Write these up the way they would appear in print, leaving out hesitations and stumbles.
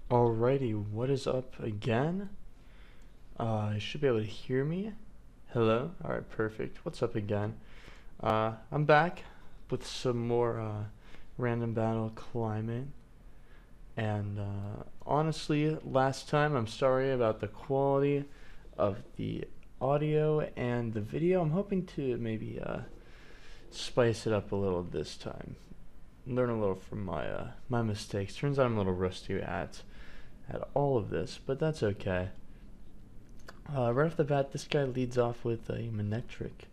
Alrighty, what is up again? You should be able to hear me. Hello? Alright, perfect. What's up again? I'm back with some more random battle climate. And honestly, last time, I'm sorry about the quality of the audio and the video. I'm hoping to maybe spice it up a little this time. Learn a little from my mistakes. Turns out I'm a little rusty at all of this, but that's okay. Right off the bat, this guy leads off with a Manectric,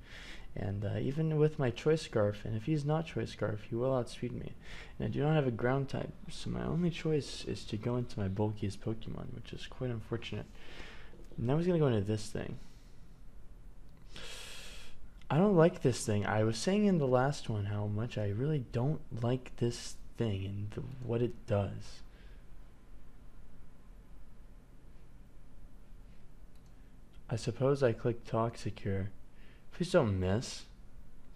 and even with my Choice Scarf, and if he's not Choice Scarf, he will outspeed me. And I do not have a ground type, so my only choice is to go into my bulkiest Pokemon, which is quite unfortunate. Now he's gonna go into this thing. I don't like this thing. I was saying in the last one how much I really don't like this thing and what it does. I suppose I click Toxic here. Please don't miss.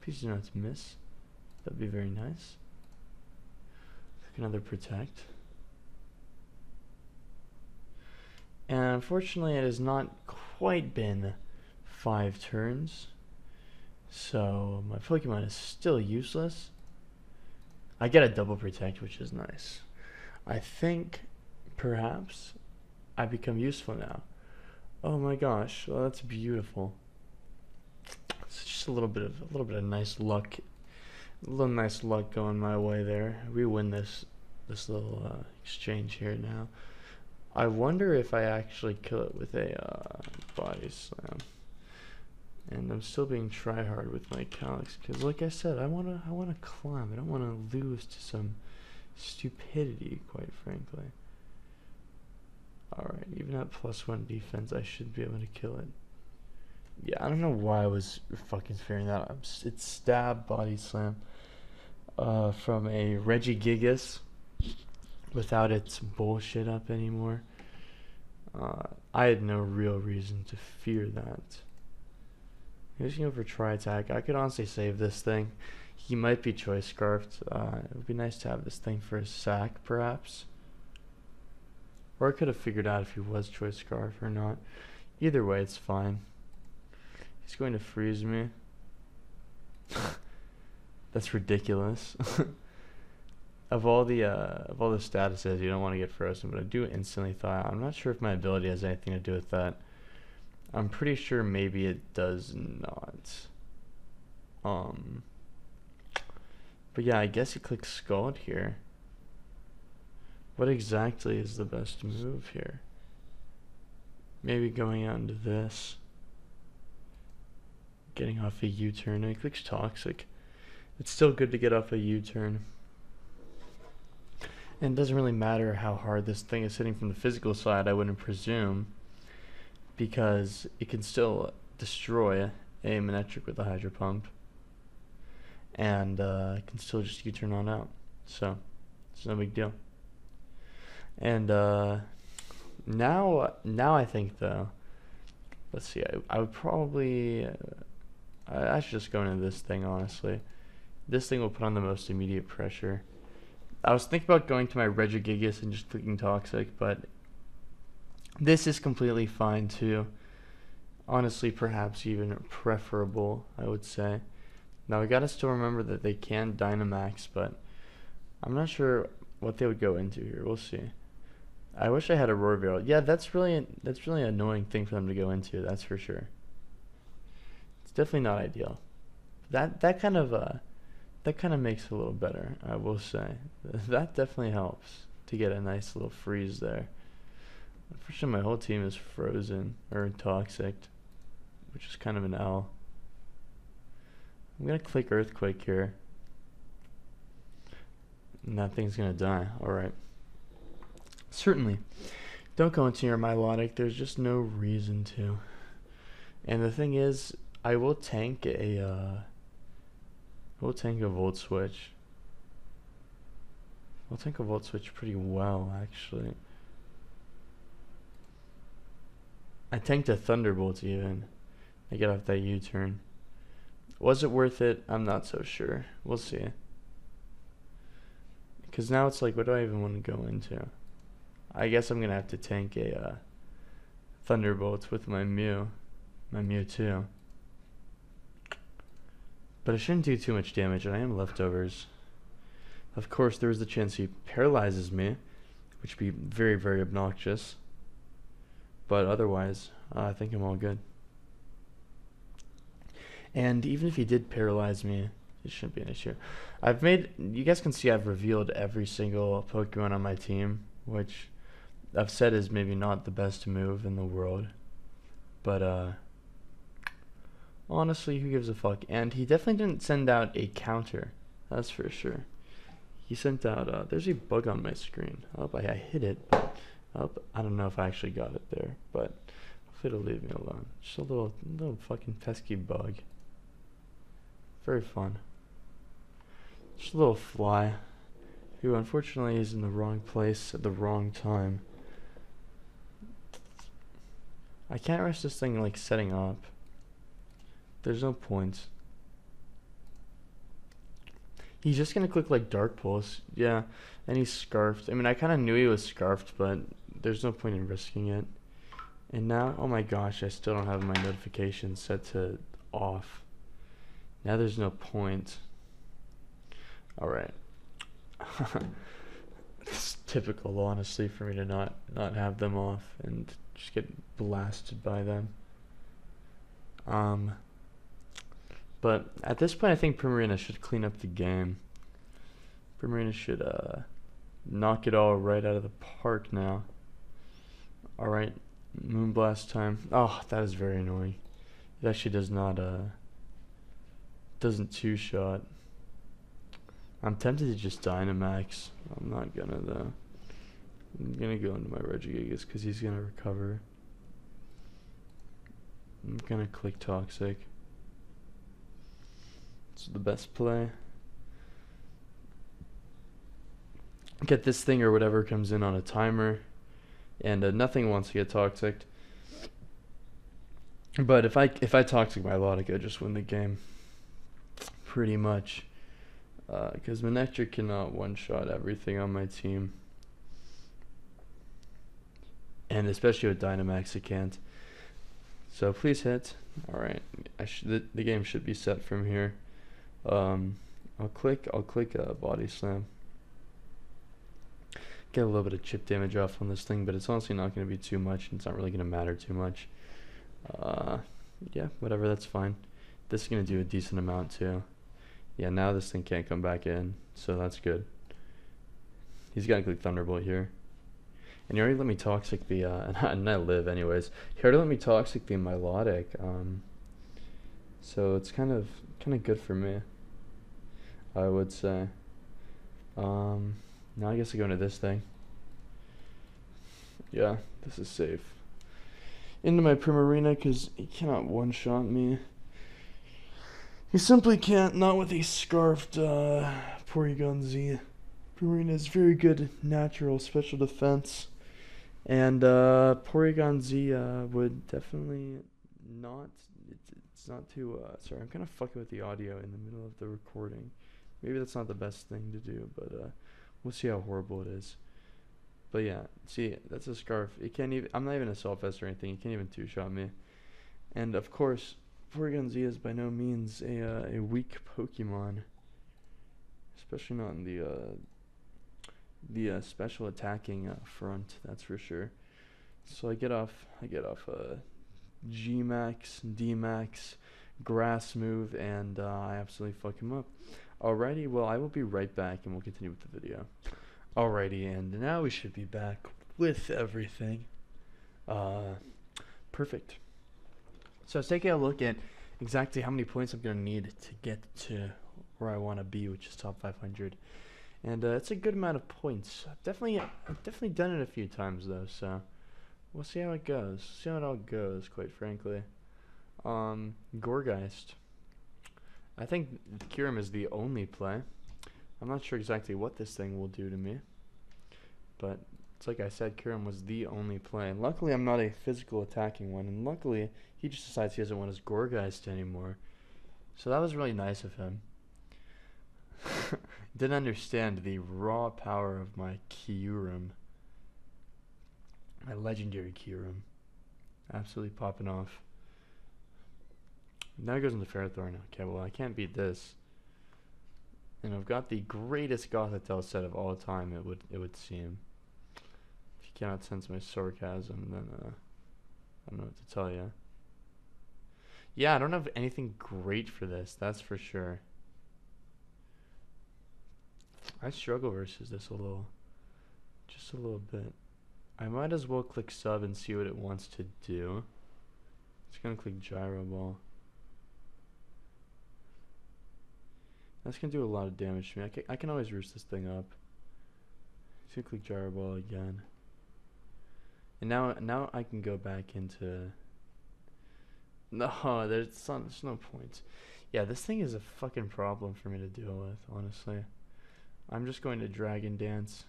Please do not miss. That'd be very nice. Click another Protect. And unfortunately it has not quite been 5 turns. So my Pokemon is still useless. I get a double Protect, which is nice. I think perhaps I become useful now. Oh my gosh, well, that's beautiful. It's just a little bit of nice luck, a little nice luck going my way there. We win this little exchange here now. I wonder if I actually kill it with a body slam. And I'm still being tryhard with my Calyx because, like I said, I wanna climb. I don't wanna lose to some stupidity, quite frankly. Alright, even at +1 defense, I should be able to kill it. Yeah, I don't know why I was fucking figuring that out. It's Stab Body Slam from a Regigigas without its bullshit up anymore. I had no real reason to fear that. He's going for Try Attack. I could honestly save this thing. He might be Choice Scarfed. It would be nice to have this thing for a sack, perhaps. Or I could have figured out if he was Choice Scarf or not. Either way, it's fine. He's going to freeze me. That's ridiculous. Of all the statuses, you don't want to get frozen, but I do instantly thaw out. I'm not sure if my ability has anything to do with that. I'm pretty sure maybe it does not. But yeah, I guess you click Scald here. What exactly is the best move here? Maybe going out into this. Getting off a U-turn. He clicks Toxic. It's still good to get off a U-turn. And it doesn't really matter how hard this thing is hitting from the physical side, I wouldn't presume. Because it can still destroy a Manectric with a Hydro Pump. And it can still just U-turn on out. So, it's no big deal. And now I think though, let's see, I would probably, I should just go into this thing, honestly. This thing will put on the most immediate pressure. I was thinking about going to my Regigigas and just clicking Toxic, but this is completely fine too. Honestly, perhaps even preferable, I would say. Now, we gotta still remember that they can Dynamax, but I'm not sure what they would go into here. We'll see. I wish I had a Roar Barrel. Yeah, that's really an annoying thing for them to go into. That's for sure. It's definitely not ideal. That kind of makes it a little better. I will say that definitely helps to get a nice little freeze there. Unfortunately, my whole team is frozen or toxic, which is kind of an L. I'm gonna click Earthquake here, and that thing's gonna die. All right. Certainly. Don't go into your Milotic. There's just no reason to. And the thing is, I will tank a Volt Switch. I'll tank a Volt Switch pretty well, actually. I tanked a Thunderbolt even. I get off that U-turn. Was it worth it? I'm not so sure. We'll see. Because now it's like, what do I even want to go into? I guess I'm gonna have to tank a Thunderbolts with my Mewtwo. But it shouldn't do too much damage, and I am leftovers. Of course, there is a chance he paralyzes me, which would be very, very obnoxious. But otherwise, I think I'm all good. And even if he did paralyze me, it shouldn't be an issue. You guys can see I've revealed every single Pokemon on my team, which I've said is maybe not the best move in the world. But, honestly, who gives a fuck? And he definitely didn't send out a counter, that's for sure. He sent out, there's a bug on my screen. I hit it, but I don't know if I actually got it there, but hopefully it'll leave me alone. Just a little fucking pesky bug. Very fun. Just a little fly, who unfortunately is in the wrong place at the wrong time. I can't risk this thing like setting up. There's no point. He's just gonna click like Dark Pulse, yeah, and he's scarfed. I mean, I kind of knew he was scarfed, but there's no point in risking it. And now, oh my gosh, I still don't have my notifications set to off. Now there's no point. Alright. It's typical, honestly, for me to not have them off and just get blasted by them. But at this point, I think Primarina should clean up the game. Primarina should knock it all right out of the park now. Alright, Moonblast time. Oh, that is very annoying. It actually does not, doesn't two-shot. I'm tempted to just Dynamax. I'm not gonna, though. I'm gonna go into my Regigigas because he's gonna recover. I'm gonna click Toxic. It's the best play. Get this thing or whatever comes in on a timer, and nothing wants to get Toxic. But if I Toxic my Milotic, I just win the game. Pretty much. Because Manectric cannot one-shot everything on my team. And especially with Dynamax it can't. So please hit. Alright. The game should be set from here. I'll click Body Slam. Get a little bit of chip damage off on this thing, but it's honestly not going to be too much, and it's not really going to matter too much. Yeah, whatever, that's fine. This is going to do a decent amount too. Yeah, now this thing can't come back in, so that's good. He's got to click Thunderbolt here. And he already let me Toxic the, and I live anyways. He already let me Toxic the Milotic, so it's kind of good for me, I would say. Now I guess I go into this thing. Yeah, this is safe. Into my Primarina, because he cannot one-shot me. He simply can't, not with a scarfed Porygon Z. Primarina is very good natural special defense. And Porygon Z would definitely not, it's not too, sorry, I'm kind of fucking with the audio in the middle of the recording. Maybe that's not the best thing to do, but we'll see how horrible it is. But yeah, see, that's a scarf. It can't even, I'm not even a Self-Vest or anything, it can't even two-shot me. And of course, Porygon Z is by no means a weak Pokemon, especially not in the special attacking front. That's for sure. So I get off G-Max, D-Max, Grass move, and I absolutely fuck him up. Alrighty, well I will be right back, and we'll continue with the video. Alrighty, and now we should be back with everything. Perfect. So I was taking a look at exactly how many points I'm going to need to get to where I want to be, which is top 500. And it's a good amount of points. I've definitely done it a few times, though, so we'll see how it goes. See how it all goes, quite frankly. Gourgeist. I think Kyurem is the only play. I'm not sure exactly what this thing will do to me, but it's like I said, Kyurem was the only play. And luckily, I'm not a physical attacking one. And luckily, he just decides he doesn't want his Gourgeist anymore. So that was really nice of him. Didn't understand the raw power of my Kyurem. My legendary key room. Absolutely popping off. Now it goes into Ferrothorn. Okay, well, I can't beat this. And I've got the greatest Gothitelle set of all time, it would seem. If you cannot sense my sarcasm, then I don't know what to tell you. Yeah, I don't have anything great for this, that's for sure. I struggle versus this a little. Just a little bit. I might as well click sub and see what it wants to do. It's gonna click gyro ball. That's gonna do a lot of damage to me. I can always roost this thing up. It's gonna click gyro ball again. And now I can go back into... No, there's no point. Yeah, this thing is a fucking problem for me to deal with, honestly. I'm just going to Dragon Dance.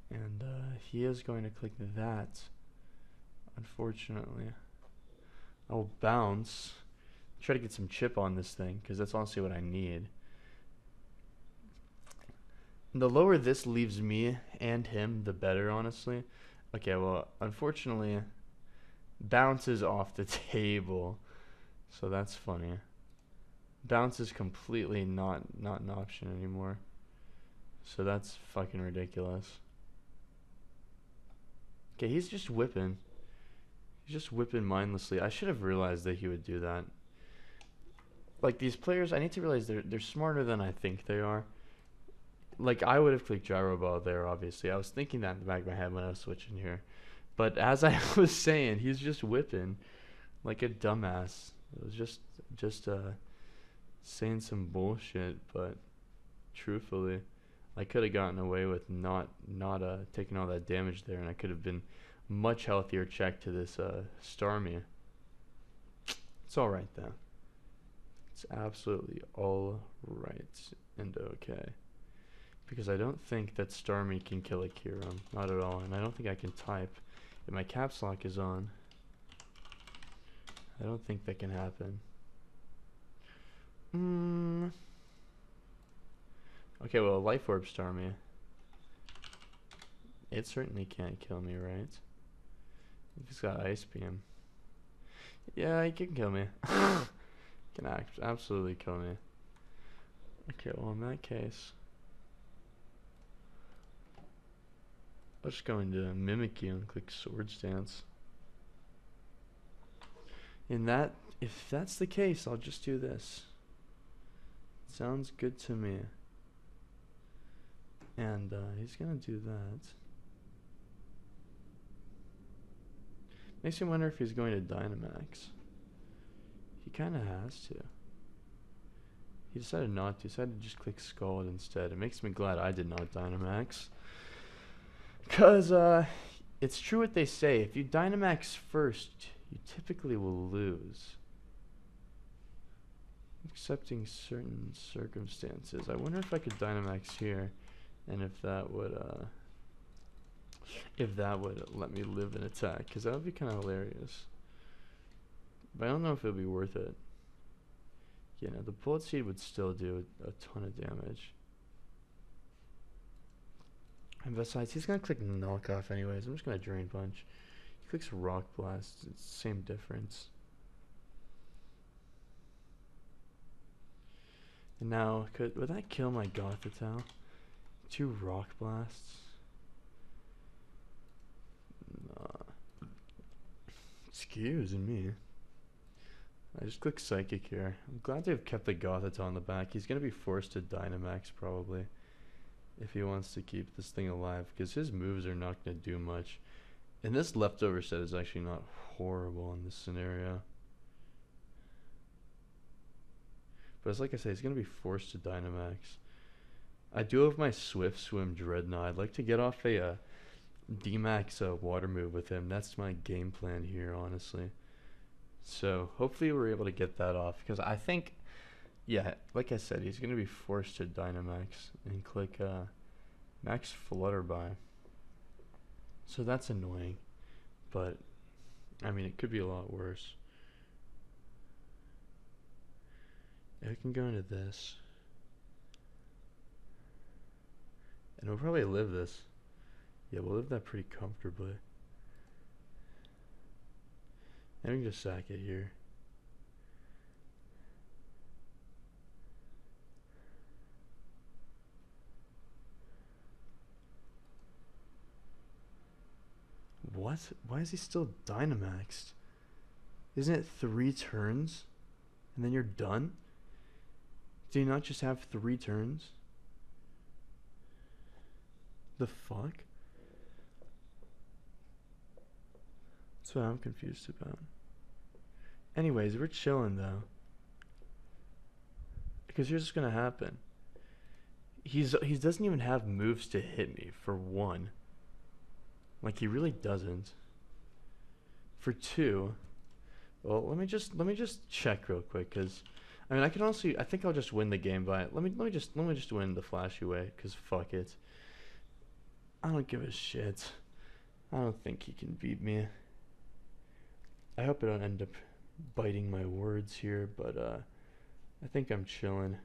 And he is going to click that. Unfortunately. I'll bounce. Try to get some chip on this thing, because that's honestly what I need. The lower this leaves me and him, the better, honestly. Okay, well, unfortunately, bounce is off the table. So that's funny. Bounce is completely not an option anymore. So that's fucking ridiculous. Okay, he's just whipping. He's just whipping mindlessly. I should have realized that he would do that. Like, these players, I need to realize they're smarter than I think they are. Like, I would have clicked gyro ball there, obviously. I was thinking that in the back of my head when I was switching here. But as I was saying, he's just whipping like a dumbass. It was just saying some bullshit, but truthfully, I could have gotten away with not taking all that damage there, and I could have been much healthier check to this Starmie. It's all right though. It's absolutely all right and okay. Because I don't think that Starmie can kill a Kyurem. Not at all. And I don't think I can type. If my caps lock is on, I don't think that can happen. Okay, well, Life Orb Starmie. It certainly can't kill me, right? If he's got Ice Beam. Yeah, he can kill me. Can absolutely kill me. Okay, well, in that case, I'll just go into Mimikyu and click Swords Dance. If that's the case, I'll just do this. Sounds good to me. And he's gonna do that. Makes me wonder if he's going to Dynamax. He kind of has to. He decided not to. He decided to just click Scald instead. It makes me glad I did not Dynamax. Because it's true what they say. If you Dynamax first, you typically will lose. Accepting certain circumstances. I wonder if I could Dynamax here, and if that would let me live an attack, because that would be kind of hilarious. But I don't know if it would be worth it. Yeah, no, the Bullet Seed would still do a ton of damage. And besides, he's going to click Knockoff anyways. I'm just going to Drain Punch. He clicks Rock Blast. It's the same difference. And now, would that kill my Gothitelle? 2 Rock Blasts? Nah. Excuse me. I just click Psychic here. I'm glad they've kept the Gothitelle on the back. He's going to be forced to Dynamax probably, if he wants to keep this thing alive, because his moves are not going to do much. And this leftover set is actually not horrible in this scenario. But it's like I say, he's going to be forced to Dynamax. I do have my Swift Swim Dreadnought. I'd like to get off a D-Max water move with him. That's my game plan here, honestly. So hopefully we're able to get that off, because I think, yeah, like I said, he's going to be forced to Dynamax and click Max Flutterby. So that's annoying, but I mean, it could be a lot worse. If we can go into this, and we'll probably live this. Yeah, we'll live that pretty comfortably. And we can just sack it here. What? Why is he still Dynamaxed? Isn't it 3 turns? And then you're done? Do you not just have 3 turns? The fuck? That's what I'm confused about. Anyways, we're chilling though. Because here's what's gonna happen. He doesn't even have moves to hit me, for one. Like, he really doesn't. For two, well, let me just check real quick, cause I mean, I can honestly, I think I'll just win the game by let me just win the flashy way, cause fuck it. I don't give a shit. I don't think he can beat me. I hope I don't end up biting my words here, but I think I'm chilling.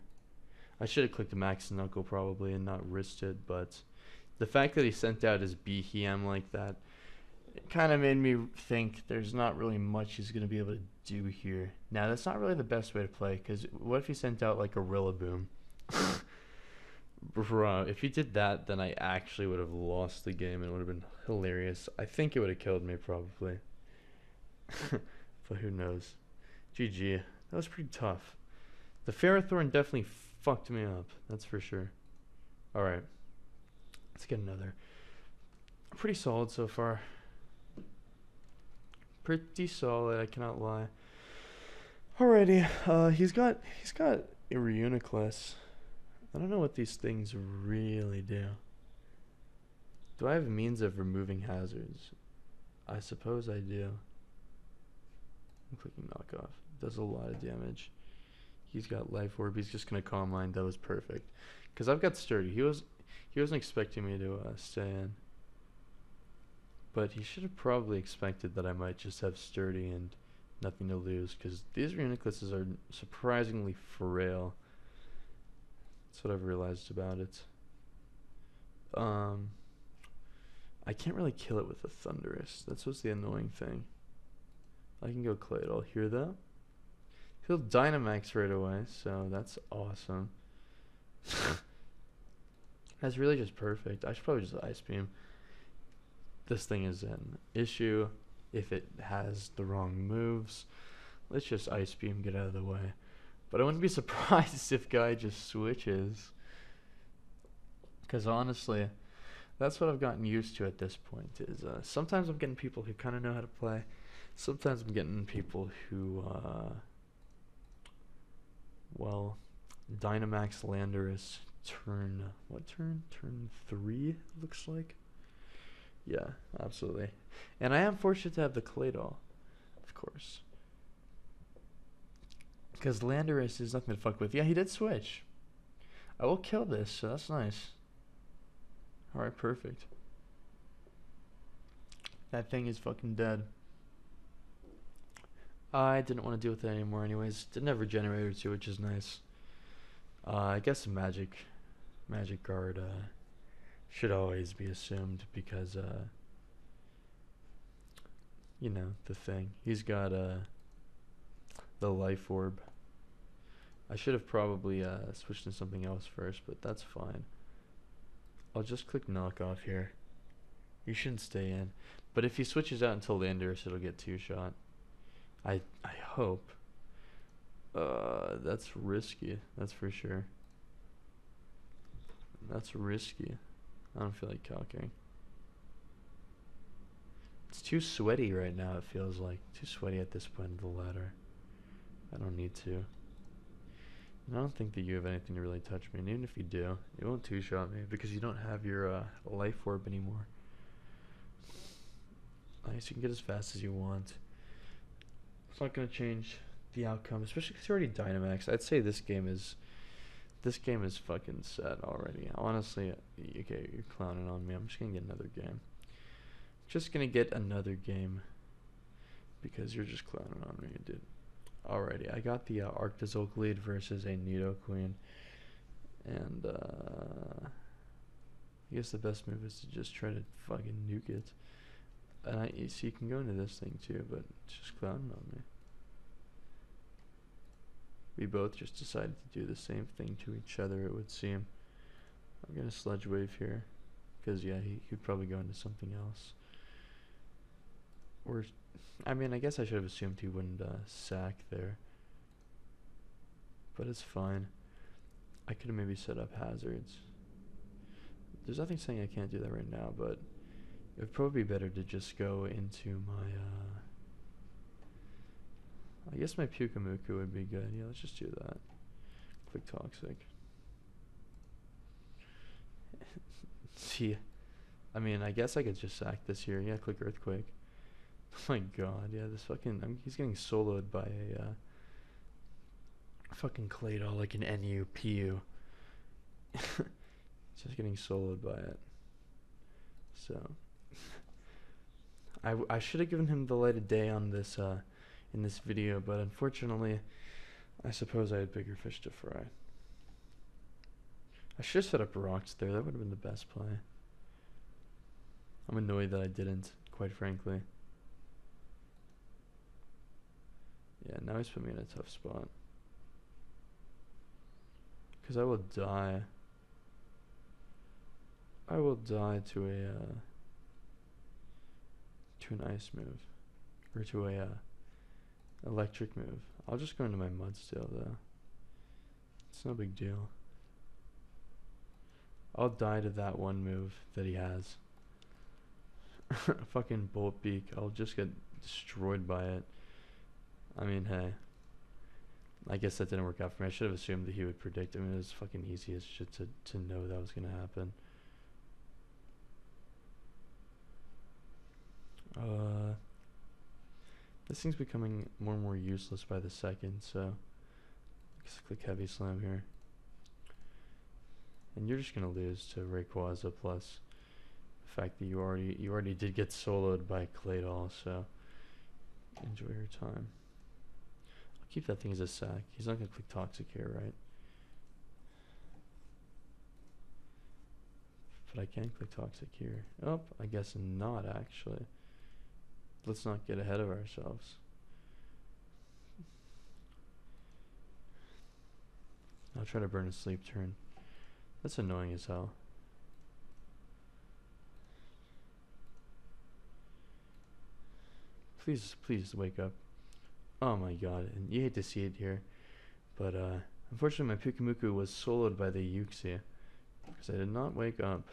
I should have clicked the max knuckle probably and not risked it, but the fact that he sent out his BHM like that, it kind of made me think there's not really much he's going to be able to do here. Now, that's not really the best way to play, because what if he sent out like a Rillaboom? Bro, if he did that, then I actually would have lost the game and it would have been hilarious. I think it would have killed me probably. But who knows. GG. That was pretty tough. The Ferrothorn definitely fucked me up, that's for sure. Alright. Let's get another. Pretty solid so far. Pretty solid, I cannot lie. Alrighty, he's got a Reuniclus. I don't know what these things really do. Do I have means of removing hazards? I suppose I do. I'm clicking knockoff. Does a lot of damage. He's got Life Orb. He's just gonna Calm Mind. That was perfect. Cause I've got Sturdy. He wasn't expecting me to stay in. But he should have probably expected that I might just have Sturdy and nothing to lose. Cause these Reunicluses are surprisingly frail. That's what I've realized about it. I can't really kill it with a Thundurus. That's what's the annoying thing. I can go Claydol here though. He'll Dynamax right away, so that's awesome. That's really just perfect. I should probably just Ice Beam. This thing is an issue if it has the wrong moves. Let's just Ice Beam, get out of the way. But I wouldn't be surprised if Guy just switches. Because honestly, that's what I've gotten used to at this point. Is sometimes I'm getting people who kind of know how to play. Sometimes I'm getting people who, well, Dynamax Landorus turn, what turn? Turn 3, looks like. Yeah, absolutely. And I am fortunate to have the Claydol, of course. Because Landorus is nothing to fuck with. Yeah, he did switch. I will kill this, so that's nice. Alright, perfect. That thing is fucking dead. I didn't want to deal with it anymore anyways. Didn't have Regenerator too, which is nice. I guess a Magic Guard should always be assumed because, you know, the thing. He's got the Life Orb. I should have probably switched to something else first, but that's fine. I'll just click knockoff here. You shouldn't stay in. But if he switches out until Landorus, it'll get 2-shot. I hope. That's risky. That's for sure. That's risky. I don't feel like calking. It's too sweaty right now, it feels like. Too sweaty at this point of the ladder. I don't need to. And I don't think that you have anything to really touch me. And even if you do, it won't 2-shot me because you don't have your Life Orb anymore. Nice, you can get as fast as you want. It's not going to change the outcome, especially because you're already Dynamax. I'd say this game is fucking set already. Honestly, okay, you're clowning on me. I'm just going to get another game. Just going to get another game because you're just clowning on me, dude. Alrighty, I got the Arctozolt lead versus a Nidoqueen. And, I guess the best move is to just try to fucking nuke it. And you see, you can go into this thing too, but it's just clowning on me. We both just decided to do the same thing to each other, it would seem. I'm gonna Sludge Wave here, because yeah, he could probably go into something else. Or, I mean, I guess I should have assumed he wouldn't sack there. But it's fine. I could have maybe set up hazards. There's nothing saying I can't do that right now, but it would probably be better to just go into my, I guess my Pyukumuku would be good. Yeah, let's just do that. Click Toxic. See, I mean, I guess I could just sack this here. Yeah, click Earthquake. Oh my god, yeah, this fucking, he's getting soloed by a, fucking Claydol, like an NU, PU. Just getting soloed by it. So, I should have given him the light of day on this, in this video, but unfortunately, I suppose I had bigger fish to fry. I should have set up rocks there. That would have been the best play. I'm annoyed that I didn't, quite frankly. Yeah, now he's put me in a tough spot. Because I will die. I will die to a, to an ice move. Or to a, electric move. I'll just go into my Mudsteel though. It's no big deal. I'll die to that one move that he has. Fucking Bolt Beak. I'll just get destroyed by it. I mean, hey. I guess that didn't work out for me. I should have assumed that he would predict. I mean, it was fucking easy as shit to know that was gonna happen. This thing's becoming more and more useless by the second, so let's click Heavy Slam here. And you're just gonna lose to Rayquaza, plus the fact that you already did get soloed by Claydol, so enjoy your time. I'll keep that thing as a sack. He's not gonna click Toxic here, right? But I can click Toxic here. Oh, I guess not actually. Let's not get ahead of ourselves. I'll try to burn a Sleep Turn. That's annoying as hell. Please, please wake up. Oh my god, and you hate to see it here. But unfortunately my Pyukumuku was soloed by the Uxie. Because I did not wake up.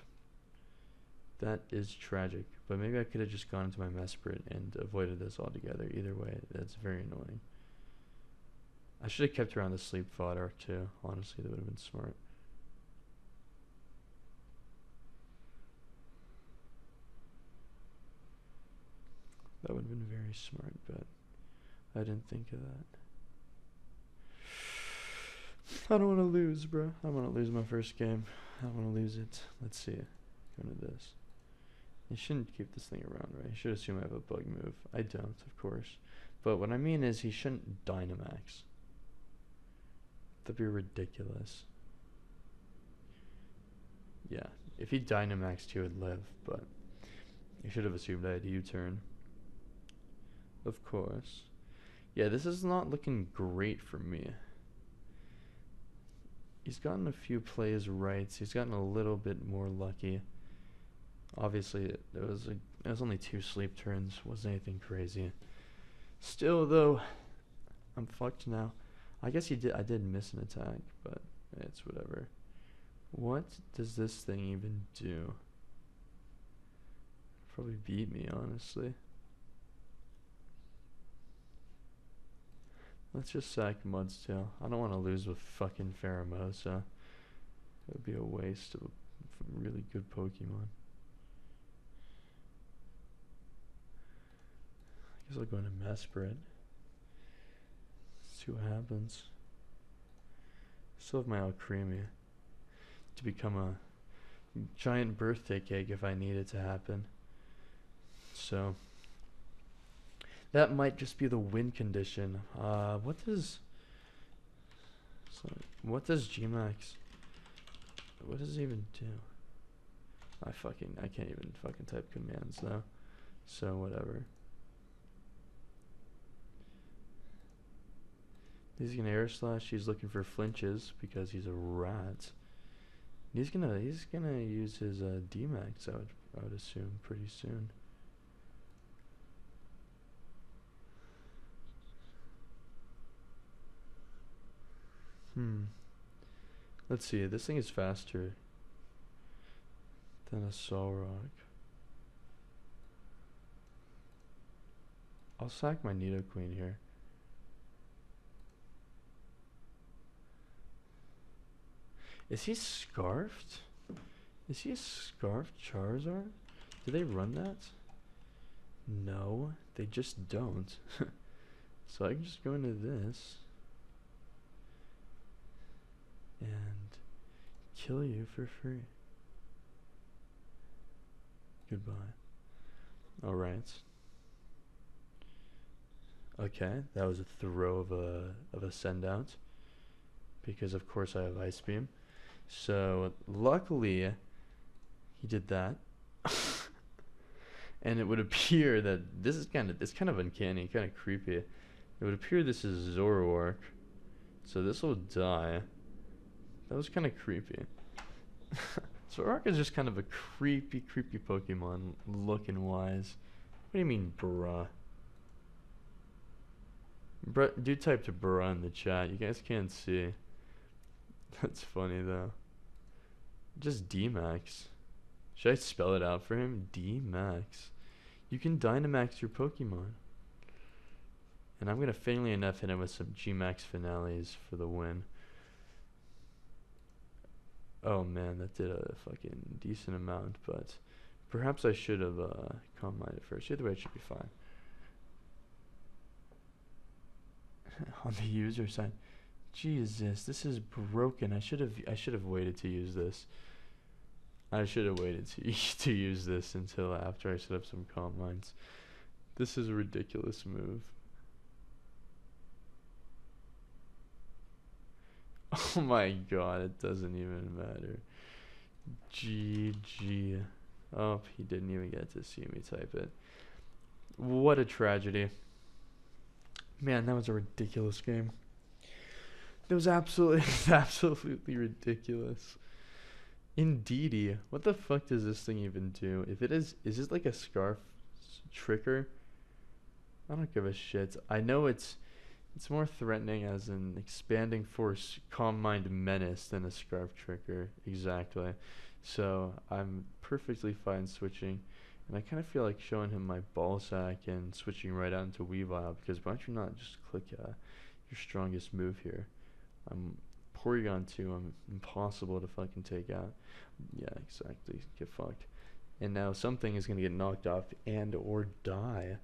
That is tragic. But maybe I could have just gone into my Mesprit and avoided this altogether. Either way, that's very annoying. I should have kept around the sleep fodder too. Honestly, that would have been smart. That would have been very smart, but I didn't think of that. I don't want to lose, bro. I want to lose my first game. I want to lose it. Let's see. Go into this. You shouldn't keep this thing around, right? You should assume I have a bug move. I don't, of course. But what I mean is he shouldn't Dynamax. That'd be ridiculous. Yeah, if he Dynamaxed, he would live, but you should have assumed I had U-turn. Of course. Yeah, this is not looking great for me. He's gotten a few plays right. He's gotten a little bit more lucky. Obviously, it was only 2 sleep turns. Wasn't anything crazy. Still, though, I'm fucked now. I guess I did miss an attack, but it's whatever. What does this thing even do? Probably beat me, honestly. Let's just sack Mudsteel. I don't want to lose with fucking Pheromosa. It would be a waste of a really good Pokemon. I guess I'll go into Mesprit. See what happens. Still have my Alcremie to become a giant birthday cake if I need it to happen. So that might just be the win condition. What does Gmax? What does it even do? I can't even fucking type commands though. So whatever. He's gonna air slash. He's looking for flinches because he's a rat. He's gonna use his D-Max. I would assume pretty soon. Let's see. This thing is faster than a Solrock. I'll sack my Nidoqueen here. Is he scarfed? Is he a scarfed Charizard? Do they run that? No, they just don't. So I can just go into this and kill you for free. Goodbye. Alright. Okay, that was a throw of a send out. Because of course I have Ice Beam. So luckily he did that. And it would appear that this is it's kind of uncanny, kind of creepy. It would appear this is Zoroark. So this will die. That was kind of creepy. Zoroark is just kind of a creepy Pokemon looking wise. What do you mean, bruh? Bruh, do type to bruh in the chat. You guys can't see. That's funny though. Just D-Max. Should I spell it out for him? D-Max. You can Dynamax your Pokemon. And I'm gonna funnily enough hit him with some G-Max finales for the win. Oh man, that did a fucking decent amount, but perhaps I should have Calm Minded first. Either way, it should be fine. On the user side, Jesus, this is broken. I should have waited to use this. I should have waited to use this until after I set up some Calm Minds. This is a ridiculous move. Oh my god, it doesn't even matter. GG. Oh, he didn't even get to see me type it. What a tragedy. Man, that was a ridiculous game. That was absolutely ridiculous. Indeedy. What the fuck does this thing even do? If it is it like a Scarf Tricker? I don't give a shit. I know it's more threatening as an expanding force Calm Mind menace than a Scarf Tricker. Exactly. So I'm perfectly fine switching. And I kind of feel like showing him my ball sack and switching right out into Weavile, because why don't you not just click your strongest move here? I'm Porygon 2, I'm impossible to fucking take out. Yeah, exactly. Get fucked. And now something is going to get knocked off and or die.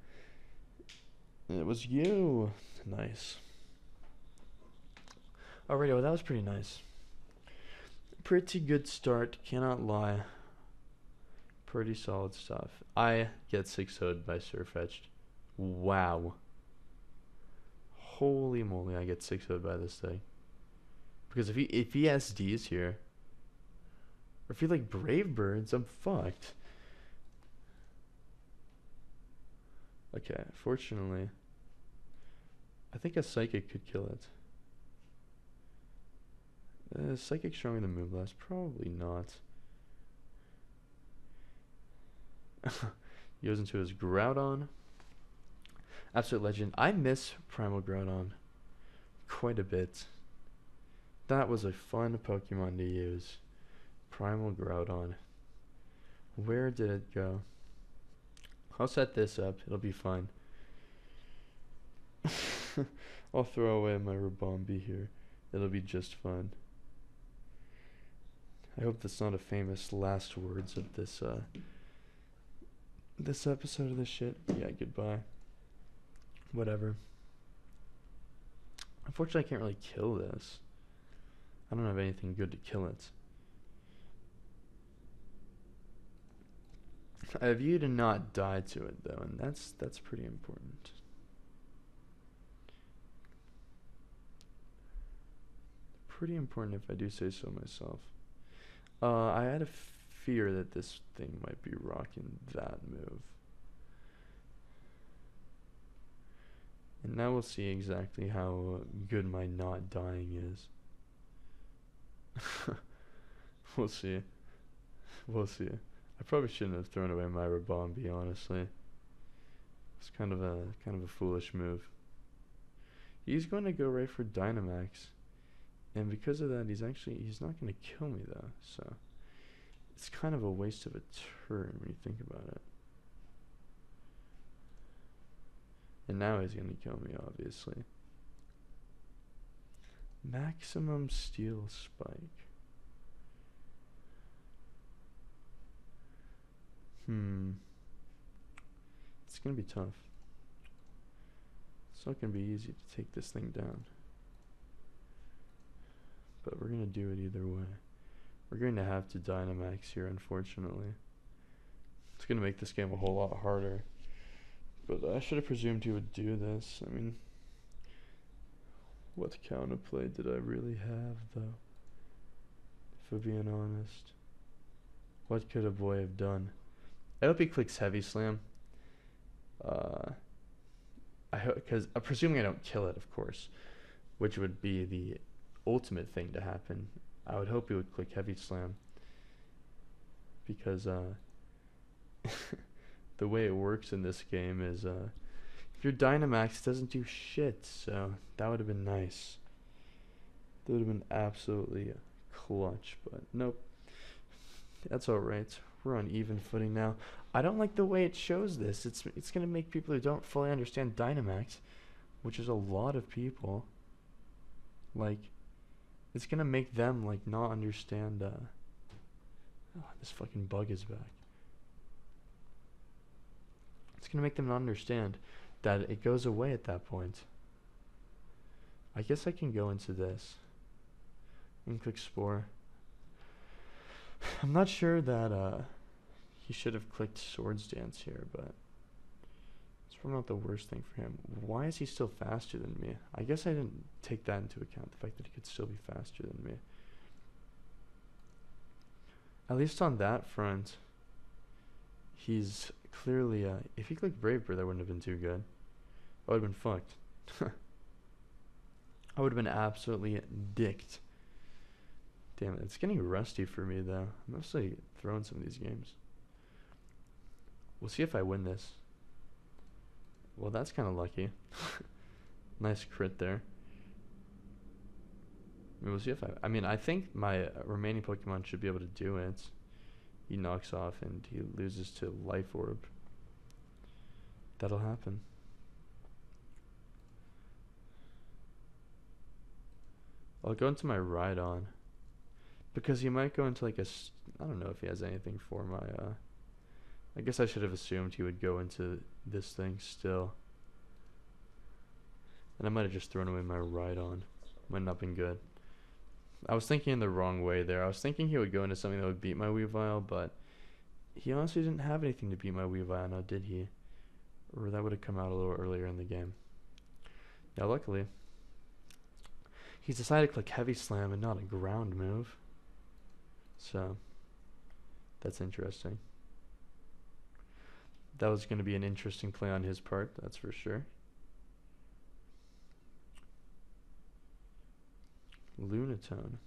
It was you. Nice. Alrighty, well that was pretty nice. Pretty good start, cannot lie. Pretty solid stuff. I get 6-0'd by Sirfetch'd. Wow. Holy moly, I get 6-0'd by this thing. Because if he SDs here, or if he like Brave Birds, I'm fucked. Okay, fortunately, I think a Psychic could kill it. Psychic stronger than Moonblast? Probably not. He goes into his Groudon. Absolute legend. I miss Primal Groudon quite a bit. That was a fun Pokemon to use. Primal Groudon. Where did it go? I'll set this up. It'll be fun. I'll throw away my Rabombi here. It'll be just fun. I hope that's not a famous last words of this this episode of this shit. Yeah, goodbye. Whatever. Unfortunately, I can't really kill this. I don't have anything good to kill it. I have you to not die to it though, and that's pretty important. Pretty important if I do say so myself. I had a fear that this thing might be rocking that move. And now we'll see exactly how good my not dying is. We'll see. We'll see. I probably shouldn't have thrown away my Rabombi, honestly. It's kind of a foolish move. He's going to go right for Dynamax. And because of that, he's not going to kill me though. So it's kind of a waste of a turn when you think about it. And now he's going to kill me, obviously. Maximum Steel Spike. It's going to be tough. It's not going to be easy to take this thing down. But we're going to do it either way. We're going to have to Dynamax here, unfortunately. It's going to make this game a whole lot harder. But I should have presumed he would do this. I mean, what counterplay did I really have, though? If we're being honest. What could a boy have done? I hope he clicks Heavy Slam. I hope, because presuming I don't kill it, of course, which would be the ultimate thing to happen. I would hope he would click Heavy Slam, because the way it works in this game is if your Dynamax doesn't do shit, so that would have been nice. That would have been absolutely clutch, but nope. That's alright. We're on even footing now. I don't like the way it shows this. It's going to make people who don't fully understand Dynamax, which is a lot of people, like, it's going to make them, like, not understand, oh, this fucking bug is back. It's going to make them not understand that it goes away at that point. I guess I can go into this and click Spore. I'm not sure that he should have clicked Swords Dance here, but it's probably not the worst thing for him. Why is he still faster than me? I guess I didn't take that into account, the fact that he could still be faster than me. At least on that front, he's clearly, if he clicked Brave Bird, that wouldn't have been too good. I would have been fucked. I would have been absolutely dicked. Damn it, it's getting rusty for me though. I'm mostly throwing some of these games. We'll see if I win this. Well, that's kind of lucky. Nice crit there. We'll see if I mean, I think my remaining Pokemon should be able to do it. He knocks off and he loses to Life Orb. That'll happen. I'll go into my Rhydon. Because he might go into like a, I don't know if he has anything for my, I guess I should have assumed he would go into this thing still. And I might have just thrown away my Rhydon. Might not have been good. I was thinking in the wrong way there. I was thinking he would go into something that would beat my Weavile, but he honestly didn't have anything to beat my Weavile, now did he? Or that would have come out a little earlier in the game. Now luckily, he's decided to click Heavy Slam and not a ground move. So, that's interesting. That was going to be an interesting play on his part, that's for sure. Lunatone.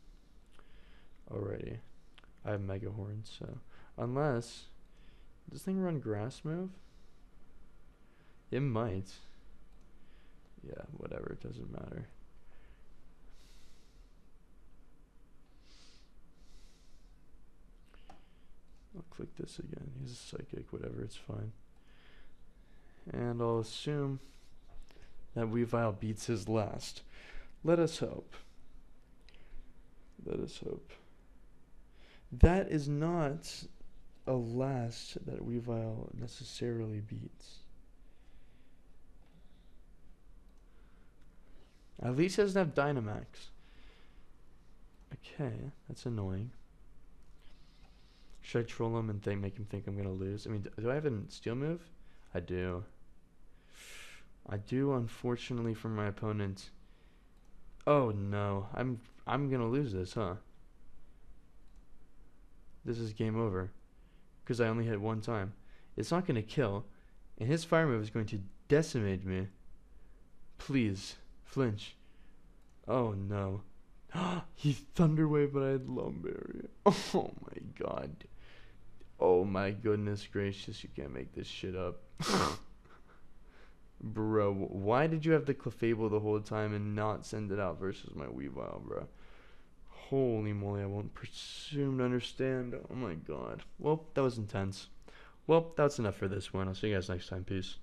Alrighty. I have Mega Horn, so unless does this thing run Grass move? It might. Yeah, whatever, it doesn't matter. I'll click this again. He's a Psychic, whatever, it's fine. And I'll assume that Weavile beats his last. Let us hope. Let us hope. That is not a last that Weavile necessarily beats. At least he doesn't have Dynamax. Okay, that's annoying. Should I troll him and make him think I'm gonna lose? I mean, do I have a Steel move? I do. I do, unfortunately, for my opponent. Oh no, I'm gonna lose this, huh? This is game over. because I only hit one time. It's not going to kill, and his fire move is going to decimate me. Please, flinch. Oh no. He Thunder Wave, but I had Lum Berry. Oh my god. Oh my goodness gracious, you can't make this shit up. Bro, why did you have the Clefable the whole time and not send it out versus my Weavile, bro? Holy moly, I won't presume to understand. Oh my god. Well, that was intense. Well, that's enough for this one. I'll see you guys next time. Peace.